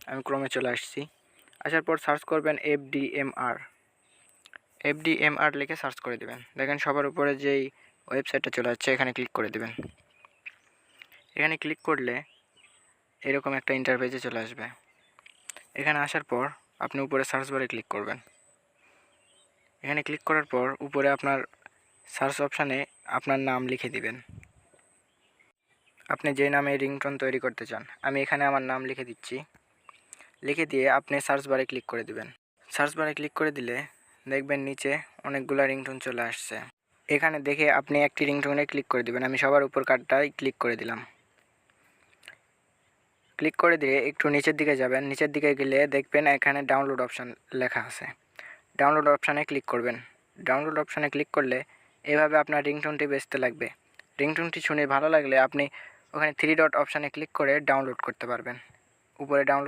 আমি ক্রোমে চলে আসছি। আসার পর সার্চ করবেন এফডিএমআর লিখে সার্চ করে দেবেন। দেখেন সবার উপরে যেই ওয়েবসাইটটা চলে আসছে এখানে ক্লিক করে দেবেন। এখানে ক্লিক করলে এরকম একটা ইন্টারফেসে চলে আসবে। এখানে আসার পর আপনি উপরে সার্চ বারে ক্লিক করবেন। এখানে ক্লিক করার পর উপরে আপনার সার্চ অপশানে আপনার নাম লিখে দিবেন। আপনি যে নামে রিংটোন তৈরি করতে চান, আমি এখানে আমার নাম লিখে দিচ্ছি। লিখে দিয়ে আপনি সার্চ বারে ক্লিক করে দিবেন। সার্চ বারে ক্লিক করে দিলে দেখবেন নিচে অনেকগুলো রিংটোন চলে আসছে। এখানে দেখে আপনি একটি রিংটোনে ক্লিক করে দিবেন। আমি সবার উপর কার্ডটাই ক্লিক করে দিলাম। ক্লিক করে দিয়ে একটু নিচের দিকে যাবেন। নিচের দিকে গেলে দেখবেন এখানে ডাউনলোড অপশান লেখা আছে। ডাউনলোড অপশানে ক্লিক করবেন। ডাউনলোড অপশানে ক্লিক করলে এভাবে আপনার রিংটোনটি বেজতে লাগবে। রিংটোনটি শুনে ভালো লাগলে আপনি ওখানে 3 ডট অপশানে ক্লিক করে ডাউনলোড করতে পারবেন। উপরে ডাউনলোড